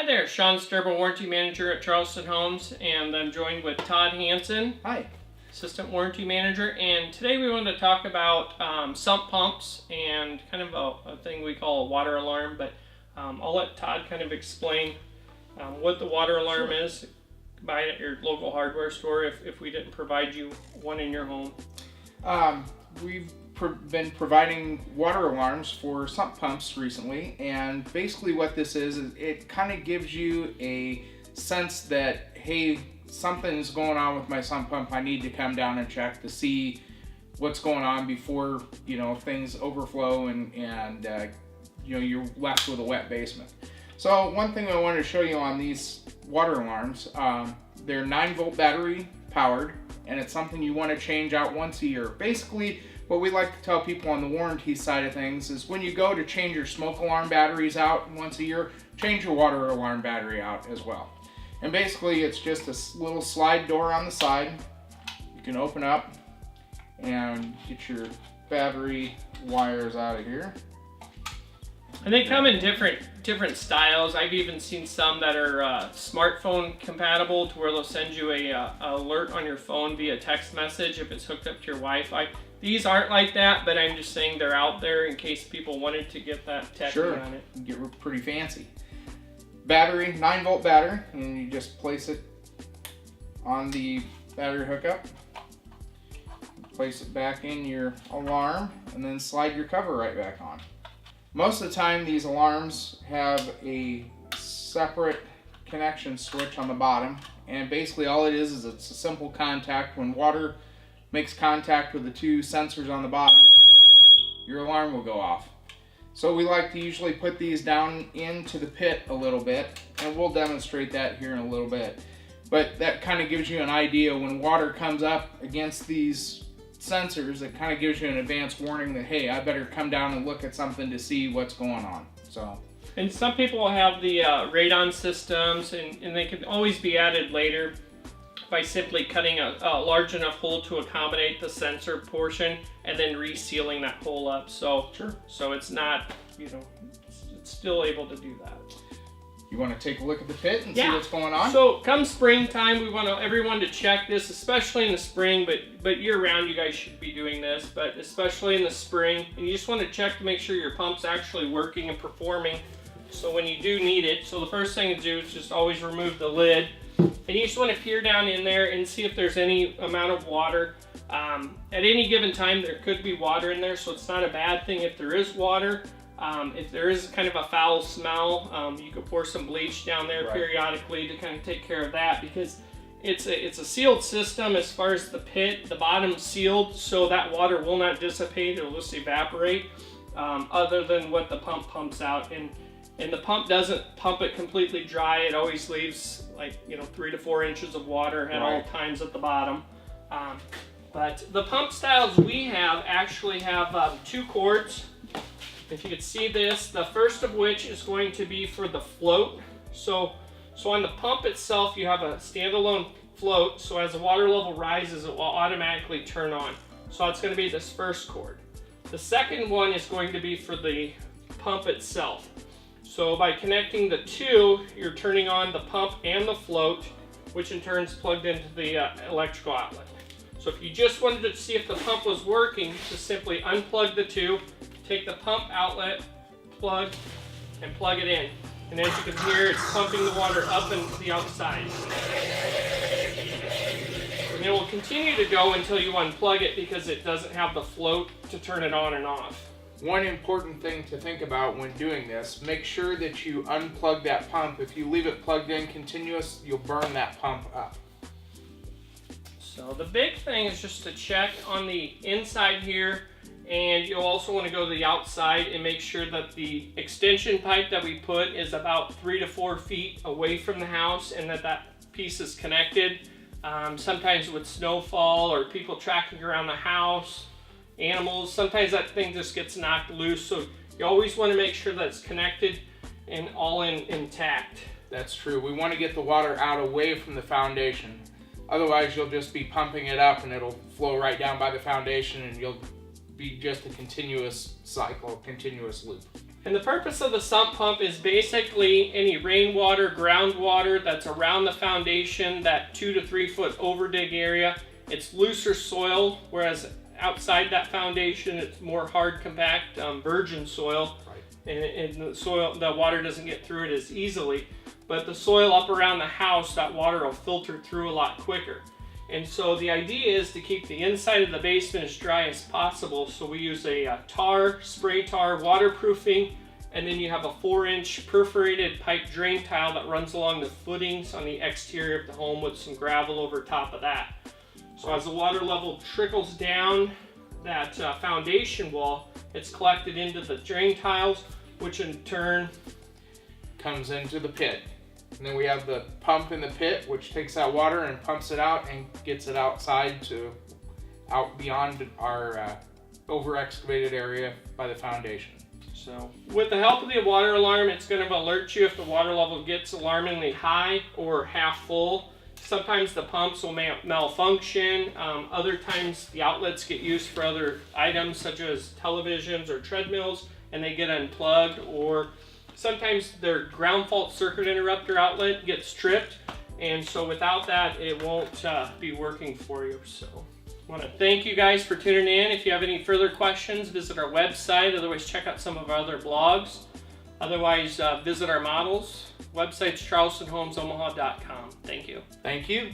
Hi there, Sean Sturba, Warranty Manager at Charleston Homes, and I'm joined with Todd Hansen. Hi. Assistant Warranty Manager, and today we want to talk about sump pumps and kind of a thing we call a water alarm, but I'll let Todd kind of explain what the water alarm is. Buy it at your local hardware store if we didn't provide you one in your home. We've been providing water alarms for sump pumps recently, and basically what this is it kind of gives you a sense that, hey, something's going on with my sump pump. I need to come down and check to see what's going on before things overflow and you're left with a wet basement. So one thing I wanted to show you on these water alarms, they're 9-volt battery powered, and it's something you want to change out once a year. Basically, what we like to tell people on the warranty side of things is when you go to change your smoke alarm batteries out once a year, change your water alarm battery out as well. And basically it's just a little slide door on the side. You can open up and get your battery wires out of here. And they come in different styles. I've even seen some that are smartphone compatible, to where they'll send you a alert on your phone via text message if it's hooked up to your Wi-Fi. These aren't like that, but I'm just saying they're out there in case people wanted to get that tech on it. Get pretty fancy. Battery, 9-volt battery, and you just place it on the battery hookup. Place it back in your alarm, and then slide your cover right back on. Most of the time, these alarms have a separate connection switch on the bottom, and basically all it is it's a simple contact. When water makes contact with the two sensors on the bottom, your alarm will go off. So we like to usually put these down into the pit a little bit, and we'll demonstrate that here in a little bit. But that kind of gives you an idea when water comes up against these sensors. It kind of gives you an advance warning that, hey, I better come down and look at something to see what's going on. And some people have the radon systems, and they can always be added later by simply cutting a large enough hole to accommodate the sensor portion and then resealing that hole up. So it's not, it's still able to do that. You want to take a look at the pit and see what's going on? So come springtime, we want everyone to check this, especially in the spring, but year-round you guys should be doing this, but especially in the spring. And you just want to check to make sure your pump's actually working and performing, so when you do need it. So the first thing to do is just always remove the lid. And you just want to peer down in there and see if there's any amount of water. At any given time, there could be water in there, so it's not a bad thing if there is water. If there is kind of a foul smell, you could pour some bleach down there periodically to kind of take care of that, because it's a sealed system as far as the pit. The bottom's sealed, so that water will not dissipate. It'll just evaporate, other than what the pump pumps out. And the pump doesn't pump it completely dry. It always leaves 3 to 4 inches of water at all times at the bottom. But the pump styles we have actually have 2 cords. If you could see this, the first of which is going to be for the float. So on the pump itself, you have a standalone float. So as the water level rises, it will automatically turn on. So it's going to be this first cord. The second one is going to be for the pump itself. So by connecting the two, you're turning on the pump and the float, which in turn is plugged into the electrical outlet. So if you just wanted to see if the pump was working, just simply unplug the two, take the pump outlet plug, and plug it in. And as you can hear, it's pumping the water up and to the outside. And it will continue to go until you unplug it, because it doesn't have the float to turn it on and off. One important thing to think about when doing this, make sure that you unplug that pump. If you leave it plugged in continuous, you'll burn that pump up. So the big thing is just to check on the inside here, and you'll also want to go to the outside and make sure that the extension pipe that we put is about 3 to 4 feet away from the house, and that piece is connected. Sometimes with snowfall or people tracking around the house, animals, sometimes that thing just gets knocked loose. So you always want to make sure that it's connected and all intact. That's true. We want to get the water out away from the foundation. Otherwise, you'll just be pumping it up and it'll flow right down by the foundation, and you'll be just a continuous cycle, continuous loop. And the purpose of the sump pump is basically any rainwater, groundwater that's around the foundation, that 2 to 3 foot overdig area. It's looser soil, whereas outside that foundation it's more hard, compact, virgin soil. Right. And the water doesn't get through it as easily. But the soil up around the house, that water will filter through a lot quicker. And so the idea is to keep the inside of the basement as dry as possible. So we use a spray tar waterproofing, and then you have a 4-inch perforated pipe drain tile that runs along the footings on the exterior of the home with some gravel over top of that. So as the water level trickles down that foundation wall, it's collected into the drain tiles, which in turn comes into the pit. And then we have the pump in the pit, which takes that water and pumps it out and gets it outside to out beyond our over excavated area by the foundation. So with the help of the water alarm, it's going to alert you if the water level gets alarmingly high or half full. Sometimes the pumps will malfunction. Other times the outlets get used for other items such as televisions or treadmills, and they get unplugged, or sometimes their ground fault circuit interrupter outlet gets tripped, and so without that it won't be working for you. So I want to thank you guys for tuning in. If you have any further questions, visit our website. Otherwise, check out some of our other blogs. Otherwise, visit our models. Website's charlestonhomesomaha.com. Thank you. Thank you.